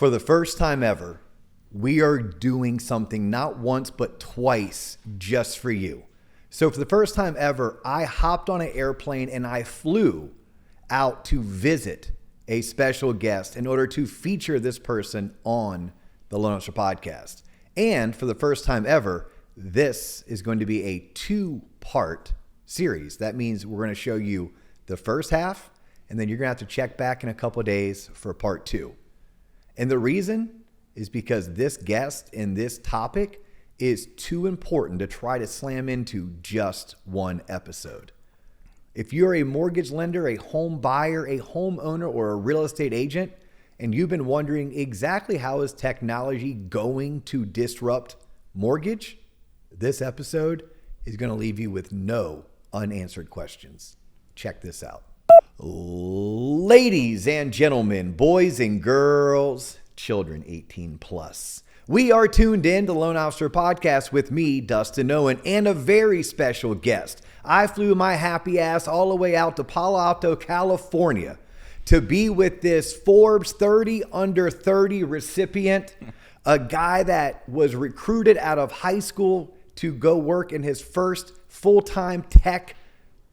For the first time ever, we are doing something not once, but twice just for you. So for the first time ever, I hopped on an airplane and I flew out to visit a special guest in order to feature this person on the Loan Officer Podcast. And for the first time ever, this is going to be a 2-part series. That means we're going to show you the first half, and then you're going to have to check back in a couple of days for part 2. And the reason is because this guest and this topic is too important to try to slam into just one episode. If you're a mortgage lender, a home buyer, a homeowner, or a real estate agent, and you've been wondering exactly how is technology going to disrupt mortgage, this episode is going to leave you with no unanswered questions. Check this out. Ladies and gentlemen, boys and girls, children 18 plus, we are tuned in to Loan Officer Podcast with me, Dustin Owen, and a very special guest. I flew my happy ass all the way out to Palo Alto, California to be with this Forbes 30 under 30 recipient, a guy that was recruited out of high school to go work in his first full-time tech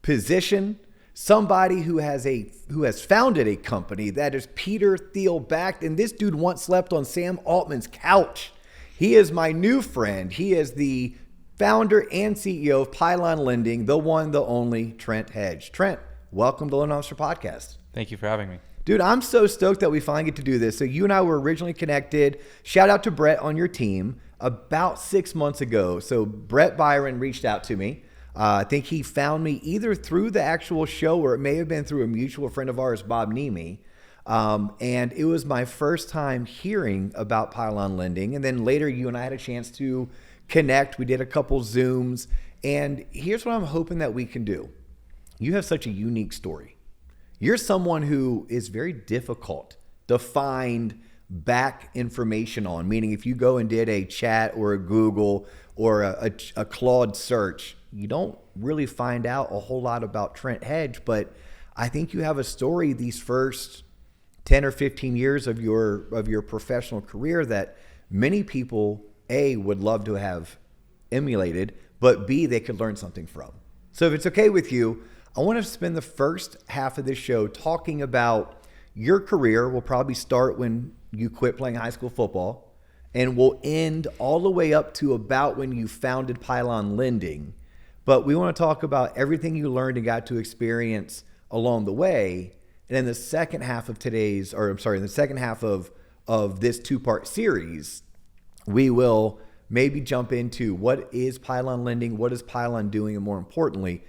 position. Somebody who has founded a company that is Peter Thiel backed, and this dude once slept on Sam Altman's couch. He is my new friend. He is the founder and CEO of Pylon Lending, the one, the only Trent Hedge. Trent, welcome to Loan Officer Podcast. Thank you for having me. Dude, I'm so stoked that we finally get to do this. So you and I were originally connected. Shout out to Brett on your team about 6 months ago. So Brett Byron reached out to me. I think he found me either through the actual show or it may have been through a mutual friend of ours, Bob Nemi. And it was my first time hearing about Pylon Lending. And then later you and I had a chance to connect. We did a couple Zooms. And here's what I'm hoping that we can do. You have such a unique story. You're someone who is very difficult to find back information on, meaning if you go and did a chat or a Google or a Claude search, you don't really find out a whole lot about Trent Hedge, but I think you have a story these first 10 or 15 years of your professional career that many people, A, would love to have emulated, but B, they could learn something from. So if it's okay with you, I want to spend the first half of this show talking about your career. We'll probably start when you quit playing high school football, and we'll end all the way up to about when you founded Pylon Lending. But we want to talk about everything you learned and got to experience along the way. And in the second half of in the second half of this 2-part series, we will maybe jump into what is Pylon Lending, what is Pylon doing, and more importantly,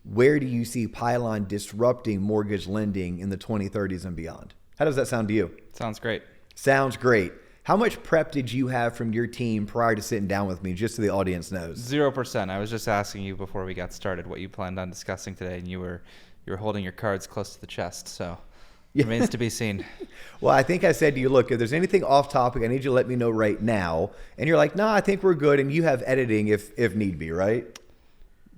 where do you see Pylon disrupting mortgage lending in the 2030s and beyond? How does that sound to you? Sounds great. Sounds great. How much prep did you have from your team prior to sitting down with me, just so the audience knows? 0%. I was just asking you before we got started what you planned on discussing today, and you were holding your cards close to the chest, so remains to be seen. Well, I think I said to you, look, if there's anything off topic, I need you to let me know right now. And you're like, I think we're good, and you have editing if need be, right?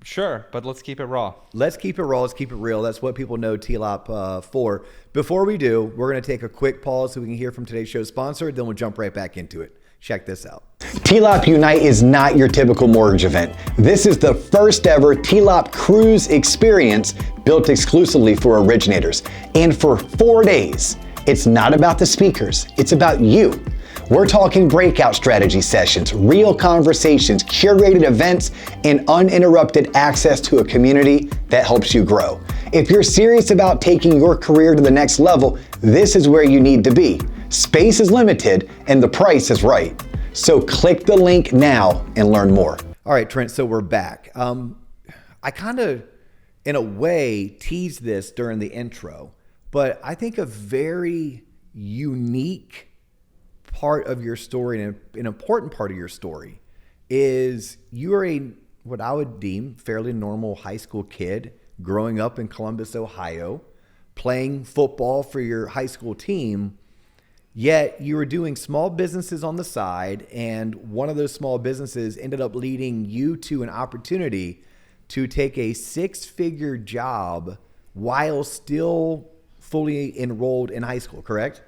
Sure, but let's keep it raw. Let's keep it raw. Let's keep it real. That's what people know TLOP for. Before we do, we're going to take a quick pause so we can hear from today's show sponsor. Then we'll jump right back into it. Check this out. TLOP Unite is not your typical mortgage event. This is the first ever TLOP cruise experience built exclusively for originators. And for 4 days, it's not about the speakers. It's about you. We're talking breakout strategy sessions, real conversations, curated events, and uninterrupted access to a community that helps you grow. If you're serious about taking your career to the next level, this is where you need to be. Space is limited and the price is right. So click the link now and learn more. All right, Trent, so we're back. I kind of, in a way, teased this during the intro, but I think a very unique part of your story and an important part of your story is you are what I would deem fairly normal high school kid growing up in Columbus, Ohio, playing football for your high school team, yet you were doing small businesses on the side, and one of those small businesses ended up leading you to an opportunity to take a 6-figure job while still fully enrolled in high school, correct?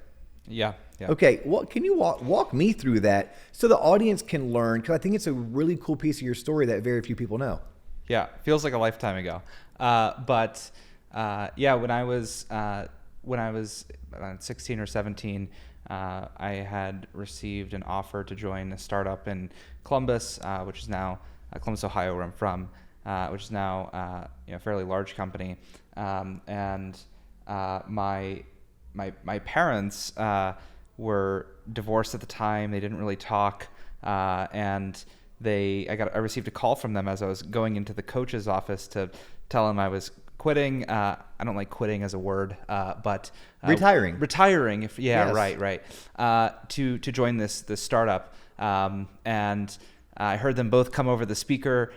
Yeah, Yeah. Okay. Well, can you walk me through that so the audience can learn? Because I think it's a really cool piece of your story that very few people know. Yeah, feels like a lifetime ago. But when I was around 16 or 17, I had received an offer to join a startup in Columbus, which is now Columbus, Ohio, where I'm from, which is now a fairly large company. And my parents were divorced at the time. They didn't really talk, and I received a call from them as I was going into the coach's office to tell him I was quitting. I don't like quitting as a word, but Retiring. Yes. Right. To join this startup, and I heard them both come over the speaker.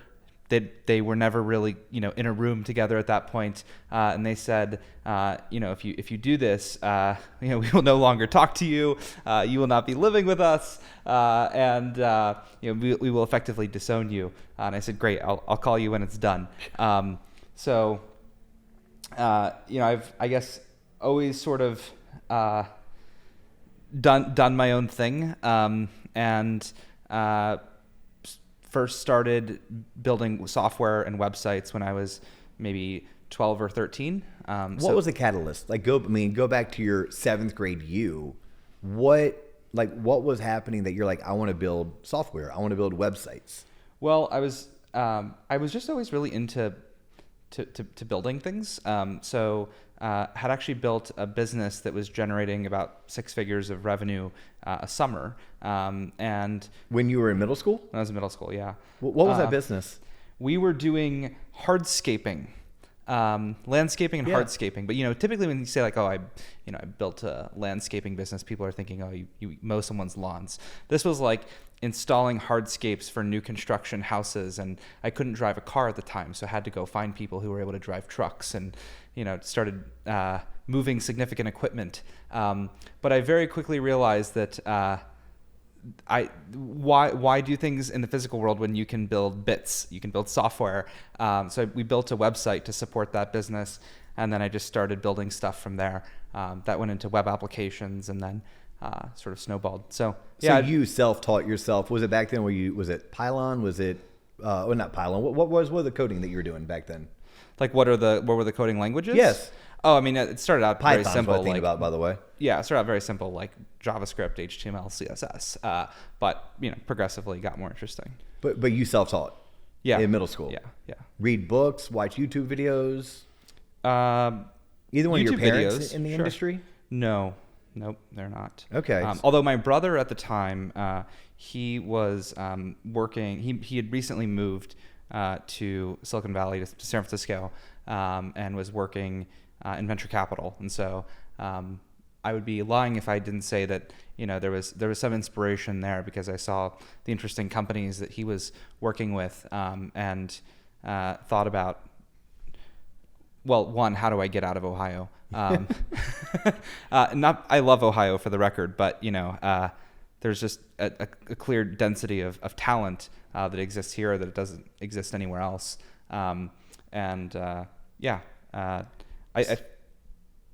They were never really in a room together at that point, and they said, if you do this, we will no longer talk to you. You will not be living with us, and we will effectively disown you. And I said, great, I'll call you when it's done. I've I guess always sort of done my own thing, and first started building software and websites when I was maybe 12 or 13. What was the catalyst? Like, go back to your 7th grade you. What was happening that you're like, I want to build software, I want to build websites? Well, I was just always really into building things. Had actually built a business that was generating about 6 figures of revenue a summer. And when you were in middle school? When I was in middle school, yeah. What was that business? We were doing hardscaping, landscaping and hardscaping. But typically when you say like, I built a landscaping business, people are thinking, you mow someone's lawns. This was like installing hardscapes for new construction houses, and I couldn't drive a car at the time, so I had to go find people who were able to drive trucks, and started moving significant equipment. But I very quickly realized that why do things in the physical world when you can build bits, you can build software. So we built a website to support that business, and then I just started building stuff from there. That went into web applications, and then sort of snowballed. So you self-taught yourself. Was it back then was it Pylon? Was it not Pylon? What was the coding that you were doing back then? Like what were the coding languages? Yes. Oh, I mean, it started out Python's very simple. What I think about, by the way. Yeah, it started out very simple, like JavaScript, HTML, CSS. But progressively got more interesting. But you self-taught. Yeah. In middle school. Yeah. Read books, watch YouTube videos. Either one YouTube of your parents videos, in the sure. industry? No, nope, they're not. Okay. Although my brother at the time, he was working. He had recently moved to Silicon Valley, to San Francisco, and was working in venture capital. And so I would be lying if I didn't say that there was some inspiration there, because I saw the interesting companies that he was working with, and thought about, well, one, how do I get out of Ohio? I love Ohio, for the record, but there's just a clear density of talent that exists here that it doesn't exist anywhere else.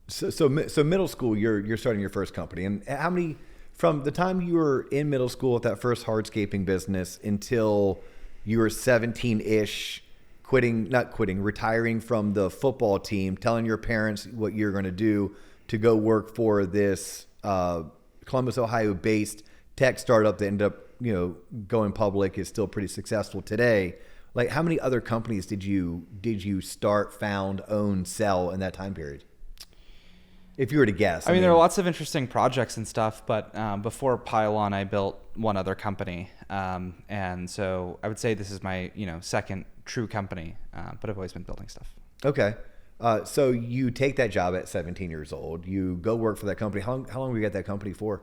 So middle school, you're starting your first company, and how many from the time you were in middle school at that first hardscaping business until you were 17-ish, retiring from the football team, telling your parents what you're going to do to go work for this Columbus, Ohio based tech startup that ended up going public, is still pretty successful today. Like, how many other companies did you start, found, own, sell in that time period? If you were to guess. I mean, there are lots of interesting projects and stuff, but before Pylon, I built one other company. And so I would say this is my, second true company, but I've always been building stuff. Okay. So you take that job at 17 years old, you go work for that company. How long were you at that company for?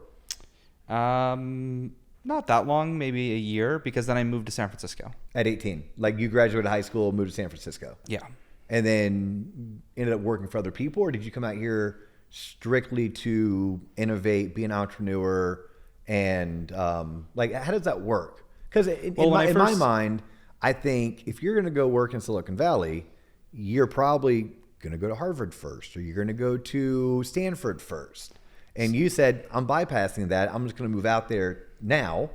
Not that long, maybe a year, because then I moved to San Francisco. At 18? Like, you graduated high school, moved to San Francisco? Yeah. And then ended up working for other people, or did you come out here strictly to innovate, be an entrepreneur, and how does that work? Because in my mind, I think if you're going to go work in Silicon Valley, you're probably going to go to Harvard first, or you're going to go to Stanford first. And you said, I'm bypassing that. I'm just going to move out there now.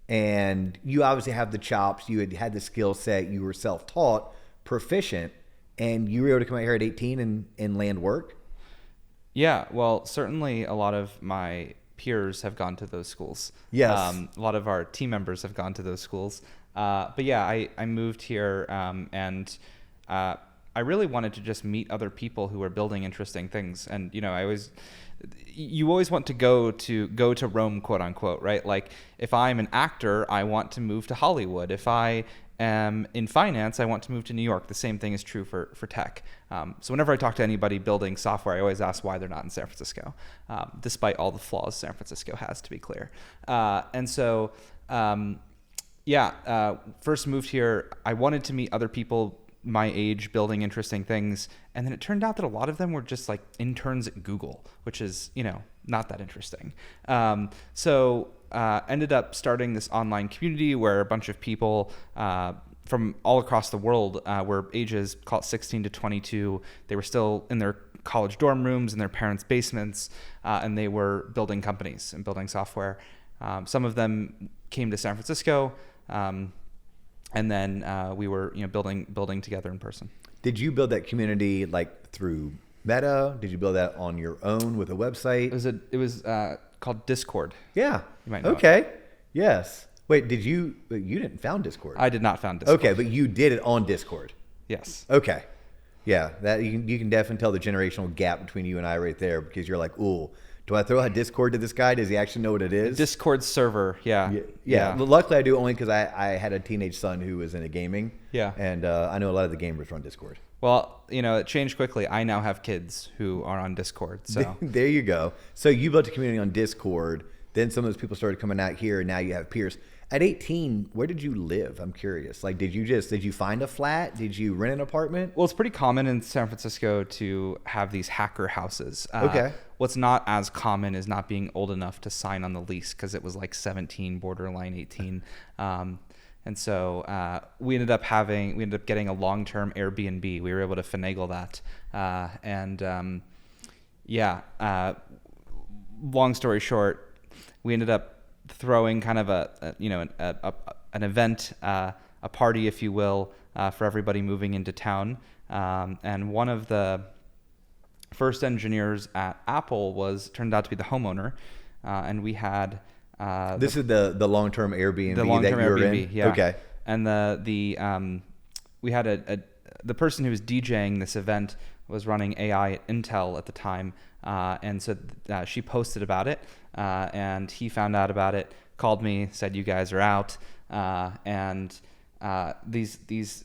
And you obviously have the chops. You had the skill set. You were self-taught, proficient, and you were able to come out here at 18 and land work. Yeah, well, certainly a lot of my peers have gone to those schools. Yes. A lot of our team members have gone to those schools. But yeah, I moved here and I really wanted to just meet other people who were building interesting things. And, you always want to go to Rome, quote unquote, right? Like if I'm an actor, I want to move to Hollywood. If I am in finance, I want to move to New York. The same thing is true for tech. So whenever I talk to anybody building software, I always ask why they're not in San Francisco, despite all the flaws San Francisco has, to be clear. First moved here, I wanted to meet other people my age building interesting things. And then it turned out that a lot of them were just like interns at Google, which is, not that interesting. Ended up starting this online community where a bunch of people from all across the world were ages, call it 16 to 22. They were still in their college dorm rooms, in their parents' basements, and they were building companies and building software. Some of them came to San Francisco, and then we were building together in person. Did you build that community like through Meta? Did you build that on your own with a website? It was called Discord. Yeah. You might know okay. it. Yes. Wait, you didn't found Discord? I did not found Discord. Okay, but you did it on Discord. Yes. Okay. Yeah, that you can definitely tell the generational gap between you and I right there, because you're like, ooh, do I throw a Discord to this guy? Does he actually know what it is? Discord server, yeah. Yeah. Luckily I do, only because I had a teenage son who was into gaming. Yeah. And I know a lot of the gamers run Discord. Well, it changed quickly. I now have kids who are on Discord. So there you go. So you built a community on Discord. Then some of those people started coming out here, and now you have peers. At 18, where did you live? I'm curious. Like, did you find a flat? Did you rent an apartment? Well, it's pretty common in San Francisco to have these hacker houses. Okay. What's not as common is not being old enough to sign on the lease, because it was like 17, borderline 18. And so we ended up getting a long-term Airbnb. We were able to finagle that. Long story short, we ended up throwing kind of an event, a party, if you will, for everybody moving into town. And one of the first engineers at Apple turned out to be the homeowner. And we had this is the long-term Airbnb the long-term that you were Airbnb, in? yeah. Okay. And we had the person who was DJing this event was running AI at Intel at the time. And so she posted about it, and he found out about it, called me, said, you guys are out. These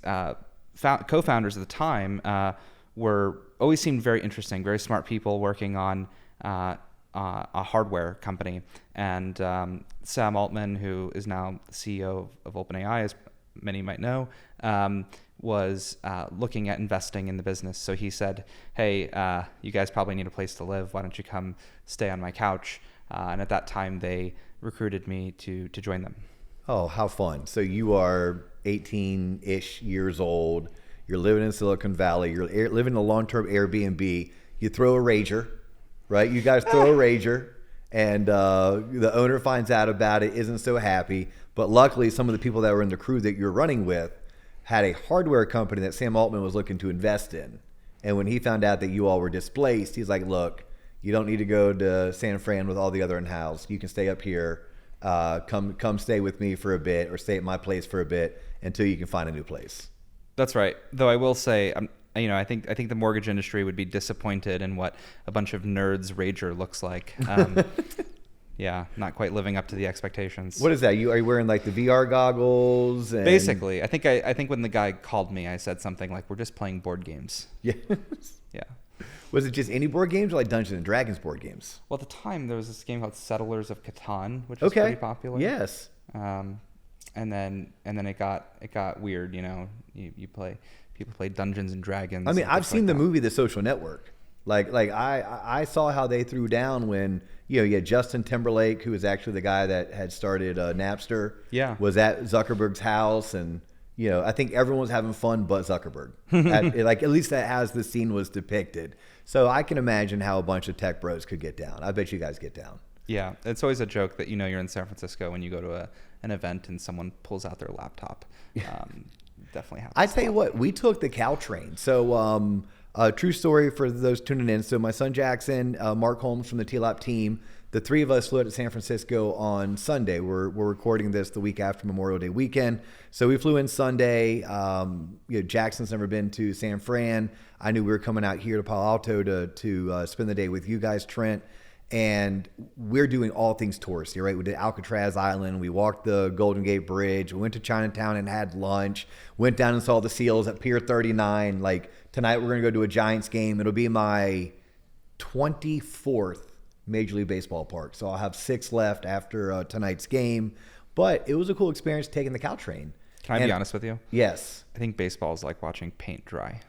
co-founders at the time always seemed very interesting, very smart people working on a hardware company. And Sam Altman, who is now the CEO of OpenAI, as many might know, was looking at investing in the business. So he said, hey, you guys probably need a place to live. Why don't you come stay on my couch? And at that time, they recruited me to join them. Oh, how fun. So you are 18-ish years old. You're living in Silicon Valley. You're living in a long-term Airbnb. You throw a rager, right? You guys throw a rager, and the owner finds out about it, isn't so happy. But luckily, some of the people that were in the crew that you're running with had a hardware company that Sam Altman was looking to invest in. And when he found out that you all were displaced, he's like, look, you don't need to go to San Fran with all the other in-house. You can stay up here. Come stay with me for a bit, or stay at my place for a bit until you can find a new place. That's right. Though I will say, I think the mortgage industry would be disappointed in what a bunch of nerds rager looks like. Yeah, not quite living up to the expectations. What is that? Are you wearing like the VR goggles? And... Basically, I think when the guy called me, I said something like, "We're just playing board games." Yes. Yeah. Was it just any board games, or like Dungeons and Dragons board games? Well, at the time there was this game called Settlers of Catan, which was pretty popular. Yes. And then it got weird. People play Dungeons and Dragons. I mean, I've seen the movie The Social Network. Like I saw how they threw down when you had Justin Timberlake, who was actually the guy that had started Napster. Yeah. Was at Zuckerberg's house, and I think everyone was having fun but Zuckerberg. At least that as the scene was depicted. So I can imagine how a bunch of tech bros could get down. I bet you guys get down. Yeah, it's always a joke that you're in San Francisco when you go to an event and someone pulls out their laptop. Definitely happens. I tell you what, we took the Caltrain. So true story for those tuning in. So my son Jackson, Mark Holmes from the TLOP team, the three of us flew out to San Francisco on Sunday. We're recording this the week after Memorial Day weekend. So we flew in Sunday. Jackson's never been to San Fran. I knew we were coming out here to Palo Alto to spend the day with you guys, Trent. And we're doing all things touristy, right? We did Alcatraz Island. We walked the Golden Gate Bridge. We went to Chinatown and had lunch. Went down and saw the seals at Pier 39. Like tonight, we're going to go to a Giants game. It'll be my 24th Major League Baseball park. So I'll have 6 left after tonight's game. But it was a cool experience taking the Caltrain. Can I be honest with you? Yes. I think baseball is like watching paint dry.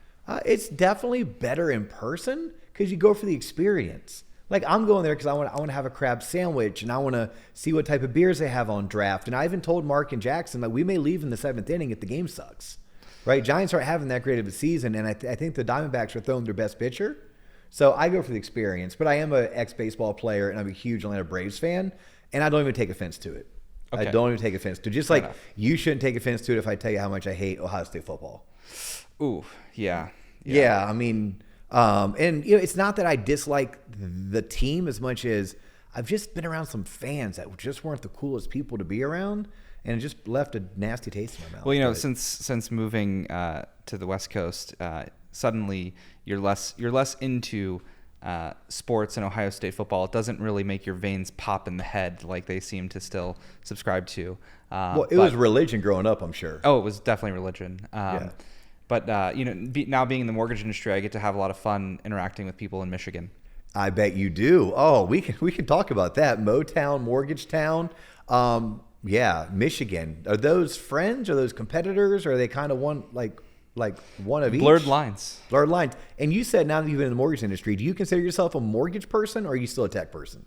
It's definitely better in person because you go for the experience. Like I'm going there because I want to have a crab sandwich and I want to see what type of beers they have on draft. And I even told Mark and Jackson that we may leave in the 7th inning if the game sucks, right? Giants aren't having that great of a season, and I think the Diamondbacks are throwing their best pitcher. So I go for the experience. But I am an ex-baseball player and I'm a huge Atlanta Braves fan, and I don't even take offense to it. Okay. I don't even take offense to it. Just like you shouldn't take offense to it if I tell you how much I hate Ohio State football. Ooh, yeah. Yeah, I mean. And it's not that I dislike the team as much as I've just been around some fans that just weren't the coolest people to be around, and it just left a nasty taste in my mouth. Well, since moving to the West Coast, suddenly you're less into sports and Ohio State football. It doesn't really make your veins pop in the head like they seem to still subscribe to. Well, it was religion growing up, I'm sure. Oh, it was definitely religion. Yeah. But now being in the mortgage industry, I get to have a lot of fun interacting with people in Michigan. I bet you do. Oh, we can talk about that. Motown, Mortgage Town. Yeah, Michigan. Are those friends? Are those competitors? Or are they kind of one like one of each? Blurred lines. Blurred lines. And you said now that you've been in the mortgage industry, do you consider yourself a mortgage person or are you still a tech person?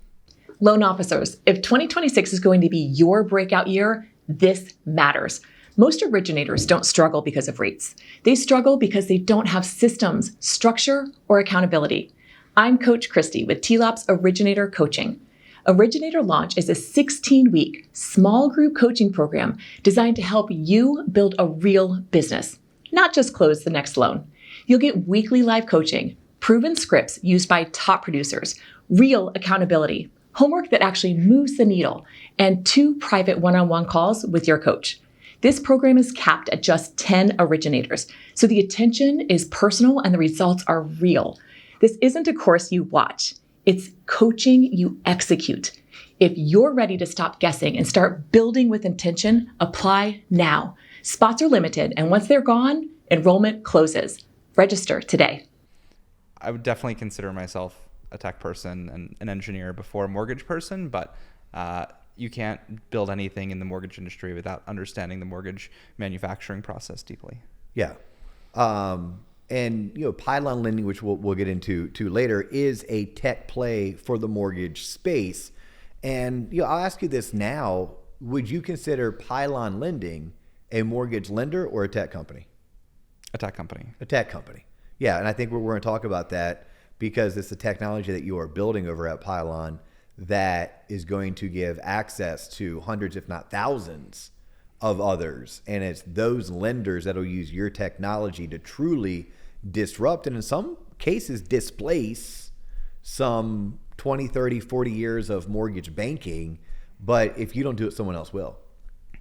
Loan officers, if 2026 is going to be your breakout year, this matters. Most originators don't struggle because of rates. They struggle because they don't have systems, structure, or accountability. I'm Coach Christy with TLOP's Originator Coaching. Originator Launch is a 16-week small group coaching program designed to help you build a real business, not just close the next loan. You'll get weekly live coaching, proven scripts used by top producers, real accountability, homework that actually moves the needle, and 2 private one-on-one calls with your coach. This program is capped at just 10 originators, so the attention is personal and the results are real. This isn't a course you watch. It's coaching you execute. If you're ready to stop guessing and start building with intention, apply now. Spots are limited, and once they're gone, enrollment closes. Register today. I would definitely consider myself a tech person and an engineer before a mortgage person, but you can't build anything in the mortgage industry without understanding the mortgage manufacturing process deeply. Yeah. And Pylon Lending, which we'll get into later, is a tech play for the mortgage space. And I'll ask you this now: would you consider Pylon Lending a mortgage lender or a tech company? A tech company. A tech company. Yeah, and I think we're going to talk about that because it's the technology that you are building over at Pylon that is going to give access to hundreds, if not thousands, of others. And it's those lenders that will use your technology to truly disrupt and in some cases displace some 20, 30, 40 years of mortgage banking. But if you don't do it, someone else will.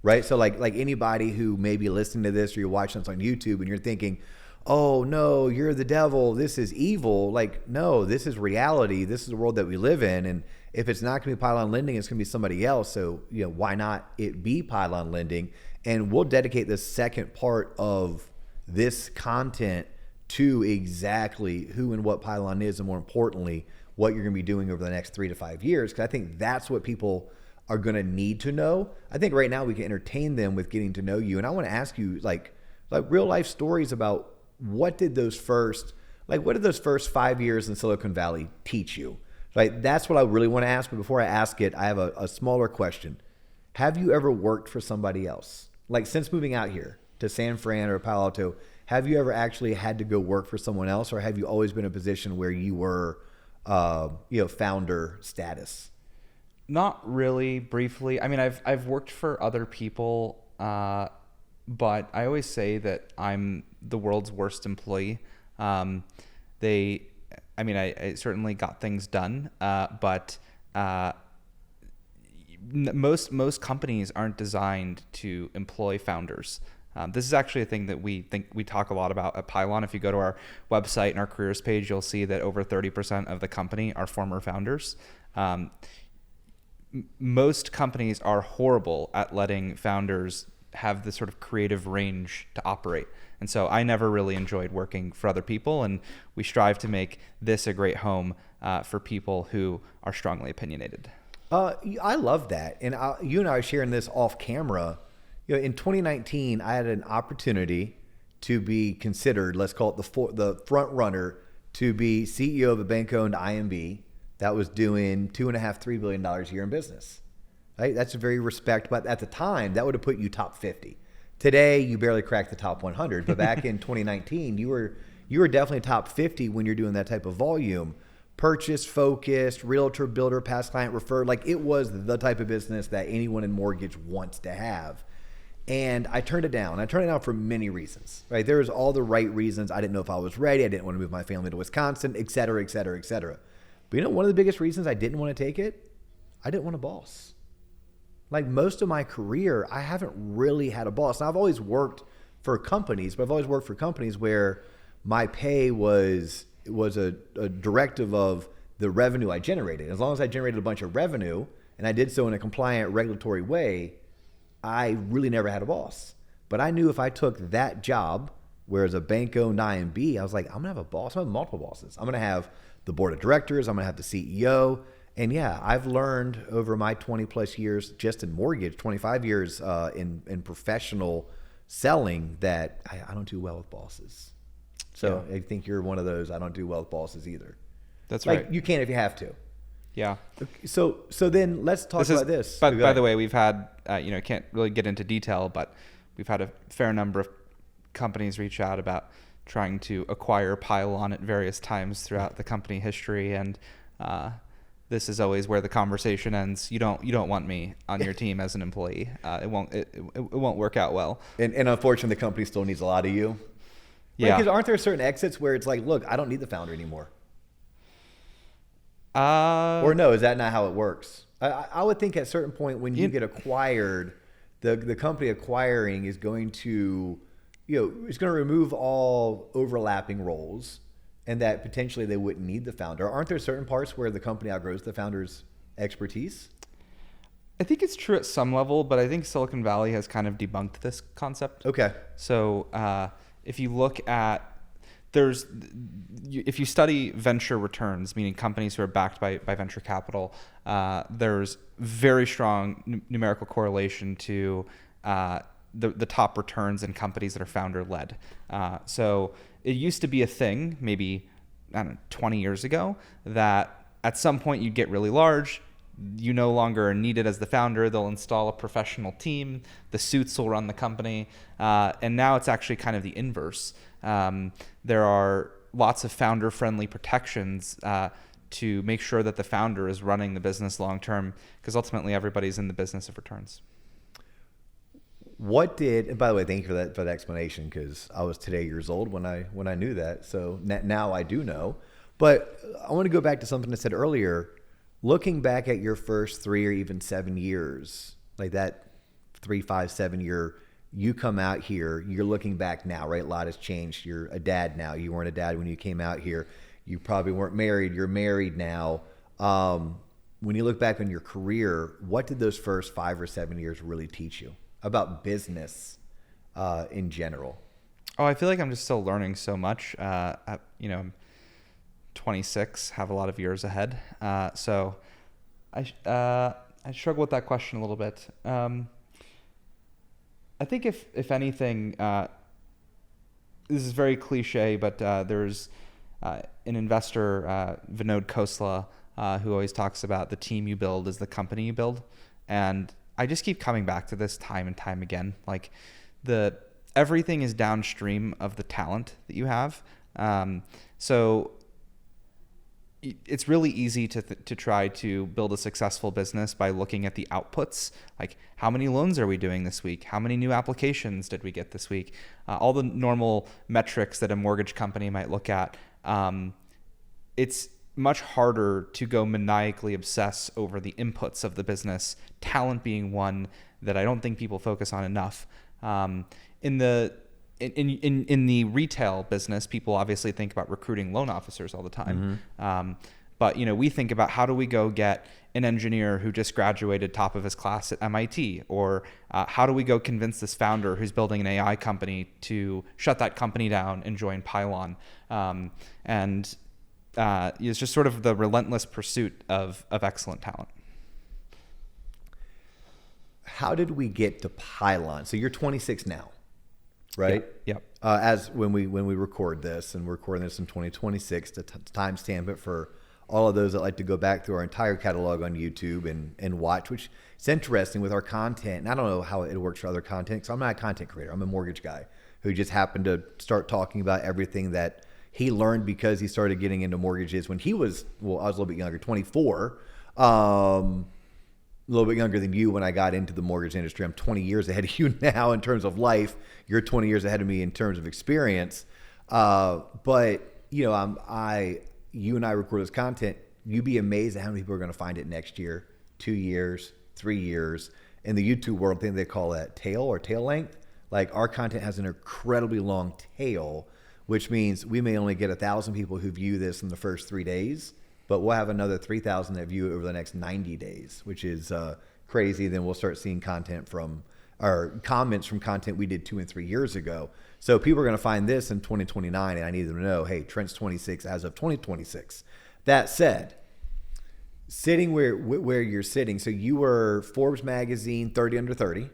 Right? So like anybody who may be listening to this or you're watching this on YouTube and you're thinking, oh no, you're the devil, this is evil. Like, no, this is reality. This is the world that we live in. And if it's not going to be Pylon Lending, it's going to be somebody else. So, why not it be Pylon Lending? And we'll dedicate the second part of this content to exactly who and what Pylon is, and more importantly, what you're going to be doing over the next 3 to 5 years. Because I think that's what people are going to need to know. I think right now we can entertain them with getting to know you. And I want to ask you like real life stories about what did those first 5 years in Silicon Valley teach you? Right? That's what I really want to ask. But before I ask it, I have a smaller question. Have you ever worked for somebody else? Like since moving out here, to San Fran or Palo Alto, have you ever actually had to go work for someone else, or have you always been in a position where you were, founder status? Not really. Briefly, I mean, I've worked for other people, but I always say that I'm the world's worst employee. I certainly got things done, but most companies aren't designed to employ founders. This is actually a thing that we talk a lot about at Pylon. If you go to our website and our careers page, you'll see that over 30% of the company are former founders. Most companies are horrible at letting founders have this sort of creative range to operate. And so I never really enjoyed working for other people, and we strive to make this a great home for people who are strongly opinionated. I love that. And you and I are sharing this off camera. In 2019, I had an opportunity to be considered, let's call it the front runner, to be CEO of a bank-owned IMB that was doing $2.5–3 billion a year in business. Right? That's a very respect, but at the time, that would have put you top 50. Today, you barely cracked the top 100, but back in 2019, you were definitely top 50 when you're doing that type of volume. Purchase focused, realtor, builder, past client referred. Like, it was the type of business that anyone in mortgage wants to have. And I turned it down. I turned it down for many reasons, right? There was all the right reasons. I didn't know if I was ready. I didn't want to move my family to Wisconsin, et cetera, et cetera, et cetera. But one of the biggest reasons I didn't want to take it, I didn't want a boss. Like, most of my career, I haven't really had a boss. Now, I've always worked for companies, but I've always worked for companies where my pay was a directive of the revenue I generated. As long as I generated a bunch of revenue and I did so in a compliant regulatory way, I really never had a boss. But I knew if I took that job, whereas a bank-owned IMB, I was like, I'm gonna have a boss. I'm gonna have multiple bosses. I'm gonna have the board of directors. I'm gonna have the CEO. And yeah, I've learned over my 20 plus years just in mortgage, 25 years in professional selling, that I don't do well with bosses. So yeah. I think you're one of those. I don't do well with bosses either. That's like, right. You can if you have to. Yeah. So then let's talk about this. By the way, we've had, can't really get into detail, but we've had a fair number of companies reach out about trying to acquire Pylon at various times throughout the company history. And this is always where the conversation ends. You don't want me on your team as an employee. It won't work out well. And unfortunately, the company still needs a lot of you. Yeah. Because aren't there certain exits where it's like, look, I don't need the founder anymore? Or no, is that not how it works? I would think at a certain point when you get acquired, the company acquiring is going to, it's going to remove all overlapping roles, and that potentially they wouldn't need the founder. Aren't there certain parts where the company outgrows the founder's expertise? I think it's true at some level, but I think Silicon Valley has kind of debunked this concept. Okay. So if you look at, if you study venture returns, meaning companies who are backed by venture capital, there's very strong numerical correlation to the top returns in companies that are founder-led. So it used to be a thing, maybe, 20 years ago, that at some point you'd get really large, you no longer are needed as the founder, they'll install a professional team, the suits will run the company, and now it's actually kind of the inverse. There are lots of founder-friendly protections to make sure that the founder is running the business long-term, because ultimately everybody's in the business of returns. And by the way, thank you for that explanation, because I was today years old when I knew that. So now I do know. But I want to go back to something I said earlier. Looking back at your first 3 or even 7 years, like that 3, 5, 7 year, you come out here, you're looking back now, right? A lot has changed. You're a dad now. You weren't a dad when you came out here. You probably weren't married. You're married now. When you look back on your career, what did those first 5 or 7 years really teach you about business in general? Oh, I feel like I'm just still learning so much. I'm 26, have a lot of years ahead. So I struggle with that question a little bit. I think if anything, this is very cliche, but there's an investor, Vinod Khosla, who always talks about the team you build is the company you build. And I just keep coming back to this time and time again. Like, everything is downstream of the talent that you have. So it's really easy to try to build a successful business by looking at the outputs, like how many loans are we doing this week? How many new applications did we get this week? All the normal metrics that a mortgage company might look at. It's much harder to go maniacally obsess over the inputs of the business, talent being one that I don't think people focus on enough. In the retail business, people obviously think about recruiting loan officers all the time. But we think about how do we go get an engineer who just graduated top of his class at MIT, or how do we go convince this founder who's building an AI company to shut that company down and join Pylon. It's just sort of the relentless pursuit of excellent talent. How did we get to Pylon? So you're 26 now, right? Yep. As when we record this, and we're recording this in 2026 to timestamp it for all of those that like to go back through our entire catalog on YouTube and watch, which it's interesting with our content. And I don't know how it works for other content, because I'm not a content creator. I'm a mortgage guy who just happened to start talking about everything that he learned because he started getting into mortgages when he was, I was a little bit younger, 24. A little bit younger than you when I got into the mortgage industry. I'm 20 years ahead of you now in terms of life. You're 20 years ahead of me in terms of experience. But you and I record this content. You'd be amazed at how many people are going to find it next year, 2 years, 3 years. In the YouTube world, I think they call that tail or tail length. Like, our content has an incredibly long tail, which means we may only get 1,000 people who view this in the first 3 days, but we'll have another 3,000 that view it over the next 90 days, which is crazy. Then we'll start seeing comments from content we did 2 and 3 years ago. So people are going to find this in 2029, and I need them to know, hey, Trent's 26 as of 2026. That said, sitting where you're sitting, so you were Forbes magazine 30 under 30.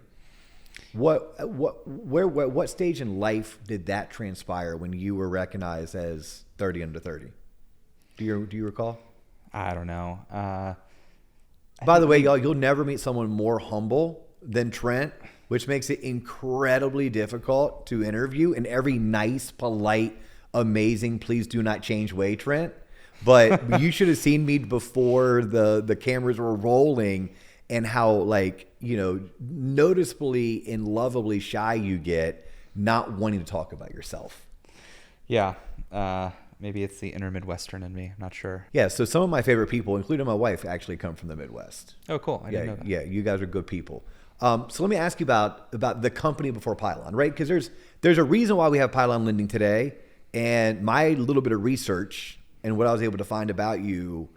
What stage in life did that transpire when you were recognized as 30 under 30? Do you recall? I don't know. By the way, y'all, you'll never meet someone more humble than Trent, which makes it incredibly difficult to interview in every nice, polite, amazing, please do not change way, Trent. But you should have seen me before the cameras were rolling, and how, noticeably and lovably shy you get, not wanting to talk about yourself. Yeah. Maybe it's the inner Midwestern in me. I'm not sure. Yeah. So some of my favorite people, including my wife, actually come from the Midwest. Oh, cool. I didn't know that. Yeah. You guys are good people. So let me ask you about the company before Pylon, right? Because there's a reason why we have Pylon Lending today. And my little bit of research and what I was able to find about you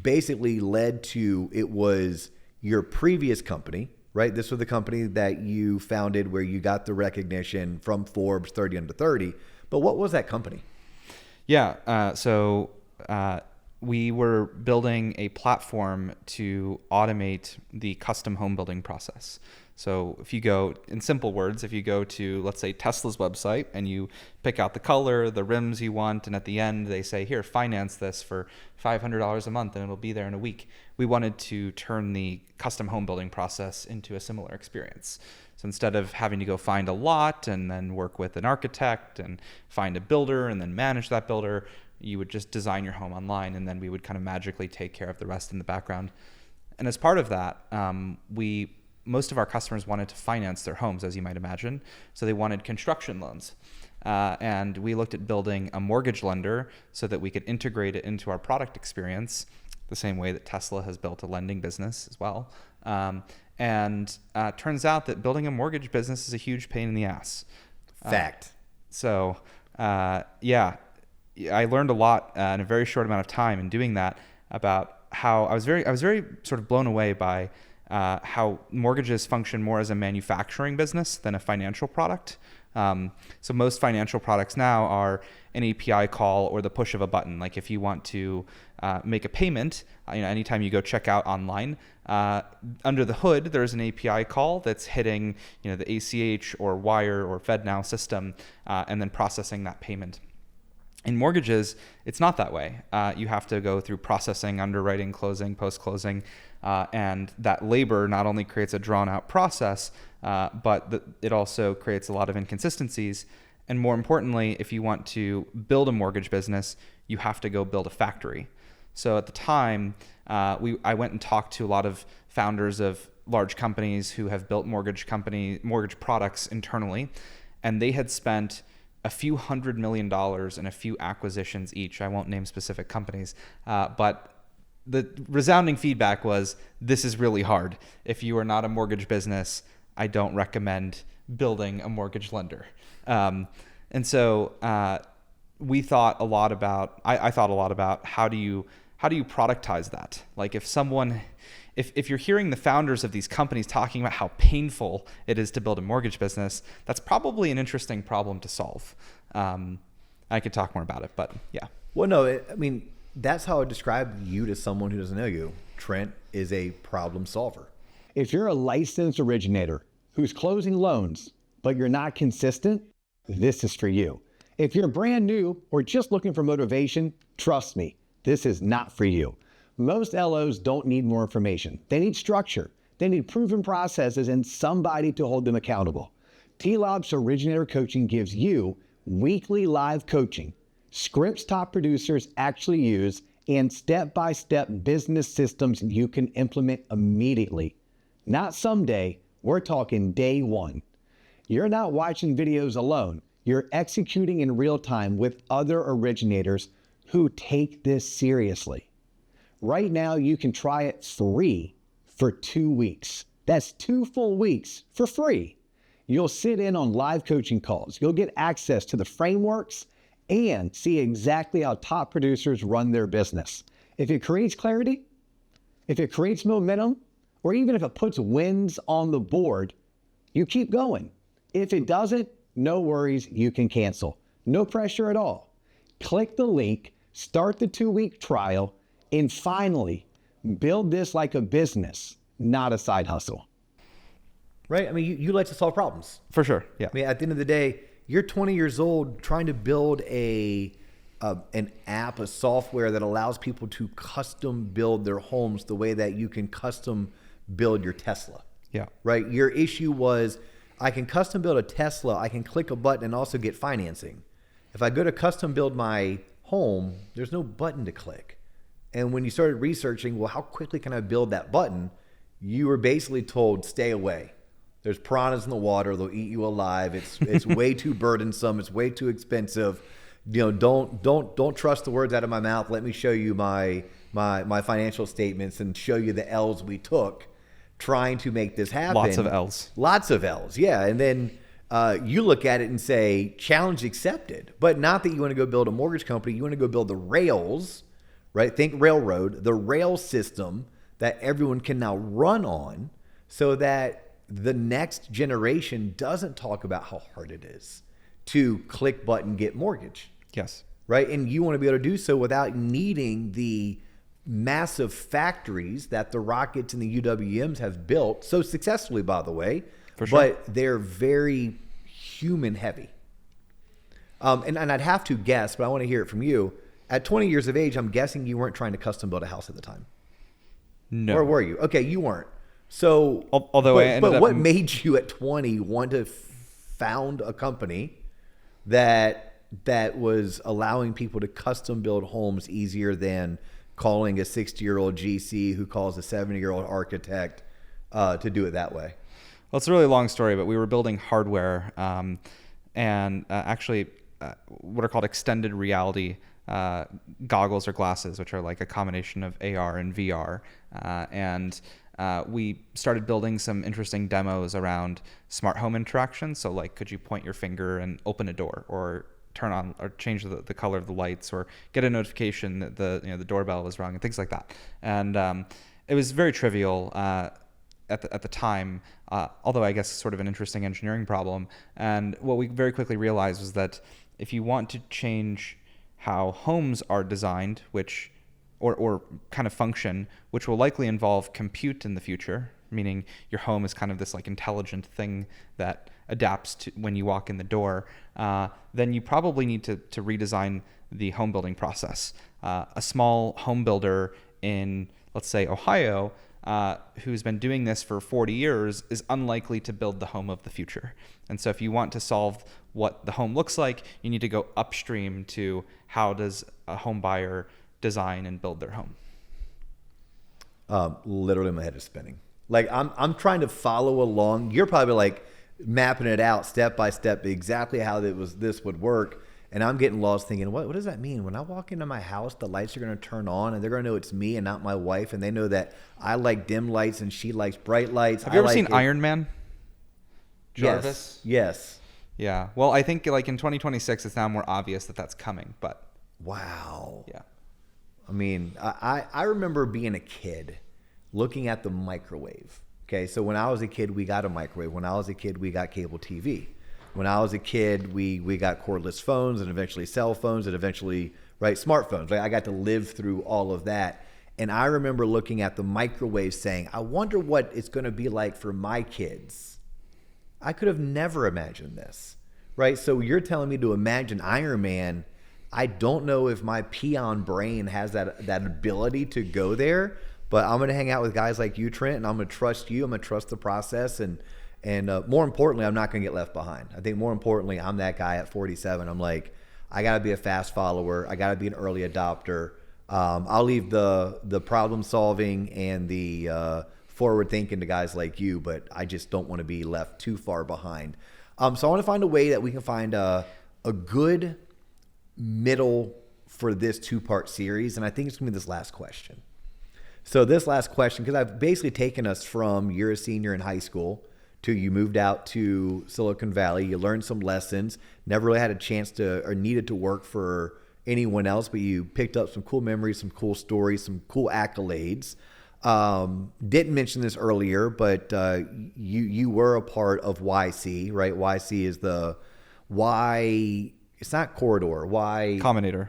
basically led to, it was your previous company, right? This was the company that you founded where you got the recognition from Forbes 30 under 30. But what was that company? Yeah. So we were building a platform to automate the custom home building process. So if you go, in simple words, if you go to, let's say, Tesla's website, and you pick out the color, the rims you want, and at the end they say, here, finance this for $500 a month and it'll be there in a week. We wanted to turn the custom home building process into a similar experience. So instead of having to go find a lot and then work with an architect and find a builder and then manage that builder, you would just design your home online, and then we would kind of magically take care of the rest in the background. And as part of that, most of our customers wanted to finance their homes, as you might imagine. So they wanted construction loans. And we looked at building a mortgage lender so that we could integrate it into our product experience, the same way that Tesla has built a lending business as well. Turns out that building a mortgage business is a huge pain in the ass. Fact. I learned a lot in a very short amount of time in doing that about how I was very sort of blown away by how mortgages function more as a manufacturing business than a financial product. So most financial products now are an API call or the push of a button. Like if you want to make a payment, anytime you go check out online, under the hood, there's an API call that's hitting the ACH or Wire or FedNow system and then processing that payment. In mortgages, it's not that way. You have to go through processing, underwriting, closing, post-closing, and that labor not only creates a drawn-out process, but it also creates a lot of inconsistencies. And more importantly, if you want to build a mortgage business, you have to go build a factory. So at the time, I went and talked to a lot of founders of large companies who have built mortgage products internally, and they had spent a few $100 million and a few acquisitions each. I won't name specific companies, but the resounding feedback was, this is really hard. If you are not a mortgage business, I don't recommend building a mortgage lender. And so we thought a lot about, I thought a lot about how do you productize that? Like if you're hearing the founders of these companies talking about how painful it is to build a mortgage business, that's probably an interesting problem to solve. I could talk more about it, but yeah. Well, no, I mean, that's how I describe you to someone who doesn't know you. Trent is a problem solver. If you're a licensed originator who's closing loans, but you're not consistent, this is for you. If you're brand new or just looking for motivation, trust me, this is not for you. Most LOs don't need more information. They need structure. They need proven processes and somebody to hold them accountable. T-Lob's Originator Coaching gives you weekly live coaching, scripts top producers actually use, and step-by-step business systems you can implement immediately. Not someday, we're talking day one. You're not watching videos alone. You're executing in real time with other originators who take this seriously. Right now, you can try it free for 2 weeks. That's 2 full weeks for free. You'll sit in on live coaching calls. You'll get access to the frameworks and see exactly how top producers run their business. If it creates clarity, if it creates momentum, or even if it puts wins on the board, you keep going. If it doesn't, no worries, you can cancel. No pressure at all. Click the link, start the 2-week trial, and finally, build this like a business, not a side hustle. Right? I mean, you like to solve problems. For sure, yeah. I mean, at the end of the day, you're 20 years old trying to build an app, a software that allows people to custom build their homes the way that you can custom build your Tesla. Yeah. Right? Your issue was, I can custom build a Tesla, I can click a button and also get financing. If I go to custom build my home, there's no button to click. And when you started researching, well, how quickly can I build that button? You were basically told, stay away. There's piranhas in the water, they'll eat you alive. It's way too burdensome, it's way too expensive. You know, don't trust the words out of my mouth. Let me show you my financial statements and show you the L's we took trying to make this happen. Lots of L's. Lots of L's, yeah. And then you look at it and say, challenge accepted. But not that you want to go build a mortgage company. You want to go build the rails, right? Think railroad, the rail system that everyone can now run on so that the next generation doesn't talk about how hard it is to click button, get mortgage. Yes. Right? And you want to be able to do so without needing the massive factories that the Rockets and the UWMs have built so successfully, by the way. For sure. But they're very human heavy. And I'd have to guess, but I want to hear it from you. At 20 years of age, I'm guessing you weren't trying to custom build a house at the time. No. Or were you? Okay, you weren't. So, although I ended up, what made you at 20 want to found a company that was allowing people to custom build homes easier than calling a 60-year-old GC who calls a 70-year-old architect to do it that way? Well, it's a really long story, but we were building hardware and actually what are called extended reality goggles or glasses, which are like a combination of AR and VR. And we started building some interesting demos around smart home interaction. So like, could you point your finger and open a door, or turn on or change the color of the lights, or get a notification that the doorbell was rung, and things like that. And it was very trivial at the time, although I guess sort of an interesting engineering problem. And what we very quickly realized was that if you want to change how homes are designed, which or kind of function, which will likely involve compute in the future, meaning your home is kind of this like intelligent thing that adapts to when you walk in the door, then you probably need to redesign the home building process. A small home builder in, let's say, Ohio, who's been doing this for 40 years is unlikely to build the home of the future. And so if you want to solve what the home looks like, you need to go upstream to how does a home buyer design and build their home. Literally my head is spinning. Like I'm trying to follow along. You're probably like mapping it out step by step exactly how this would work. And I'm getting lost thinking, what does that mean? When I walk into my house, the lights are going to turn on and they're going to know it's me and not my wife. And they know that I like dim lights and she likes bright lights. Have you ever seen Iron Man? Jarvis? Yes. Yeah. Well, I think like in 2026, it's now more obvious that that's coming, but. Wow. Yeah. I mean, I remember being a kid looking at the microwave. Okay. So when I was a kid, we got a microwave. When I was a kid, we got cable TV. When I was a kid, we got cordless phones and eventually cell phones and eventually, right, smartphones. Like I got to live through all of that. And I remember looking at the microwave saying, I wonder what it's going to be like for my kids. I could have never imagined this, right? So you're telling me to imagine Iron Man. I don't know if my peon brain has that ability to go there, but I'm going to hang out with guys like you, Trent, and I'm going to trust you. I'm going to trust the process. And more importantly, I'm not going to get left behind. I think more importantly, I'm that guy at 47. I'm like, I got to be a fast follower. I got to be an early adopter. I'll leave the problem solving and the forward thinking to guys like you, but I just don't want to be left too far behind. So I want to find a way that we can find a good middle for this 2-part series. And I think it's going to be this last question. So this last question, because I've basically taken us from you're a senior in high school to you moved out to Silicon Valley. You learned some lessons, never really had a chance to or needed to work for anyone else, but you picked up some cool memories, some cool stories, some cool accolades. Didn't mention this earlier, but you were a part of YC, right? YC is the Y, it's not corridor, Y Combinator.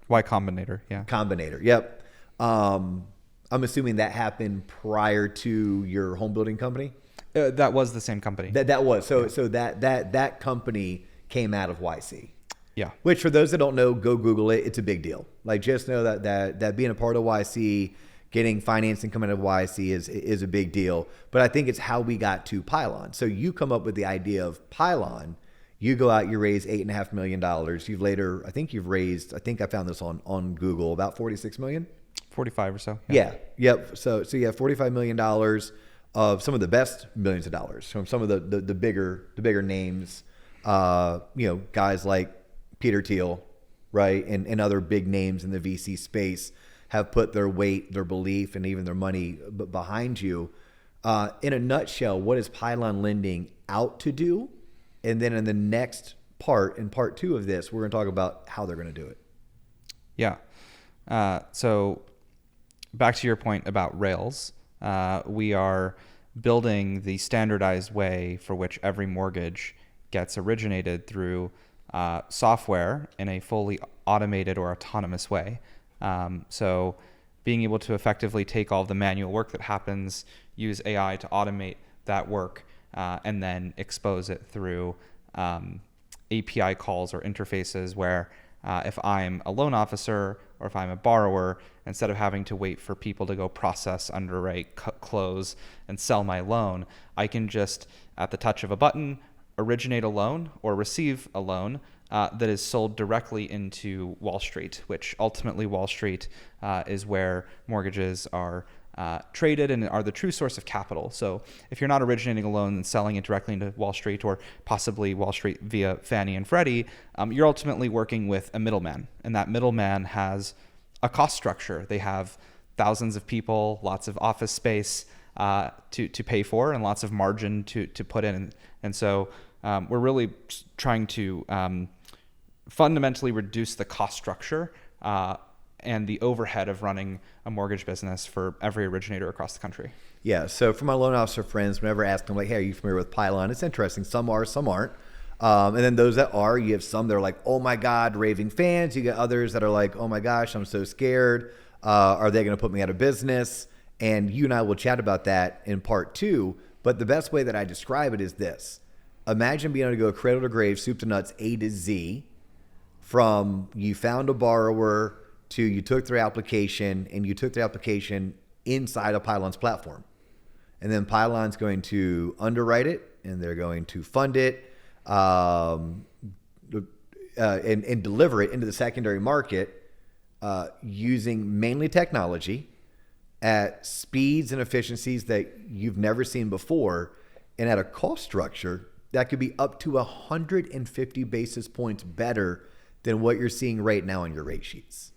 Y Combinator, yeah. Combinator, yep. I'm assuming that happened prior to your home building company? That was the same company. That was. So that company came out of YC. Yeah. Which for those that don't know, go Google it. It's a big deal. Like just know that being a part of YC, getting financing coming out of YC is a big deal. But I think it's how we got to Pylon. So you come up with the idea of Pylon. You go out, you raise $8.5 million. I think I found this on Google, about 46 million. 45 or so. Yeah. Yep. So you have $45 million of some of the best millions of dollars from some of the bigger names, guys like Peter Thiel, right, and other big names in the VC space have put their weight, their belief, and even their money behind you. In a nutshell, what is Pylon Lending out to do? And then in the next part, in part 2 of this, we're going to talk about how they're going to do it. Yeah. So back to your point about Rails. We are building the standardized way for which every mortgage gets originated through software in a fully automated or autonomous way. So being able to effectively take all of the manual work that happens, use AI to automate that work, and then expose it through API calls or interfaces where if I'm a loan officer or if I'm a borrower, instead of having to wait for people to go process, underwrite, close, and sell my loan, I can just, at the touch of a button, originate a loan or receive a loan that is sold directly into Wall Street, which ultimately Wall Street is where mortgages are traded and are the true source of capital. So if you're not originating a loan and selling it directly into Wall Street or possibly Wall Street via Fannie and Freddie, you're ultimately working with a middleman. And that middleman has a cost structure. They have thousands of people, lots of office space to pay for, and lots of margin to put in. And so we're really trying to fundamentally reduce the cost structure and the overhead of running a mortgage business for every originator across the country. Yeah. So for my loan officer friends, whenever I ask them, like, hey, are you familiar with Pylon? It's interesting. Some are, some aren't. And then those that are, you have some that are like, oh my God, raving fans. You get others that are like, oh my gosh, I'm so scared. Are they going to put me out of business? And you and I will chat about that in part 2. But the best way that I describe it is this. Imagine being able to go cradle to grave, soup to nuts, A to Z, from you found a borrower to you took their application, and you took the application inside of Pylon's platform. And then Pylon's going to underwrite it, and they're going to fund it and deliver it into the secondary market using mainly technology at speeds and efficiencies that you've never seen before, and at a cost structure that could be up to 150 basis points better than what you're seeing right now on your rate sheets.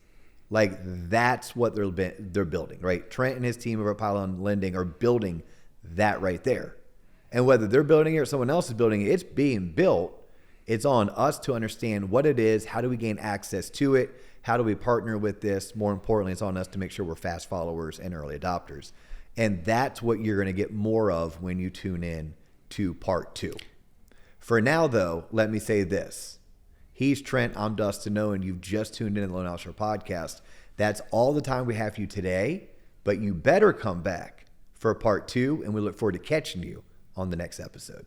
Like, that's what they're building, right? Trent and his team over at Pylon Lending are building that right there. And whether they're building it or someone else is building it, it's being built. It's on us to understand what it is. How do we gain access to it? How do we partner with this? More importantly, it's on us to make sure we're fast followers and early adopters. And that's what you're going to get more of when you tune in to part 2. For now, though, let me say this. He's Trent. I'm Dustin Owen. You've just tuned in to the Loan Officer Podcast. That's all the time we have for you today, but you better come back for part 2, and we look forward to catching you on the next episode.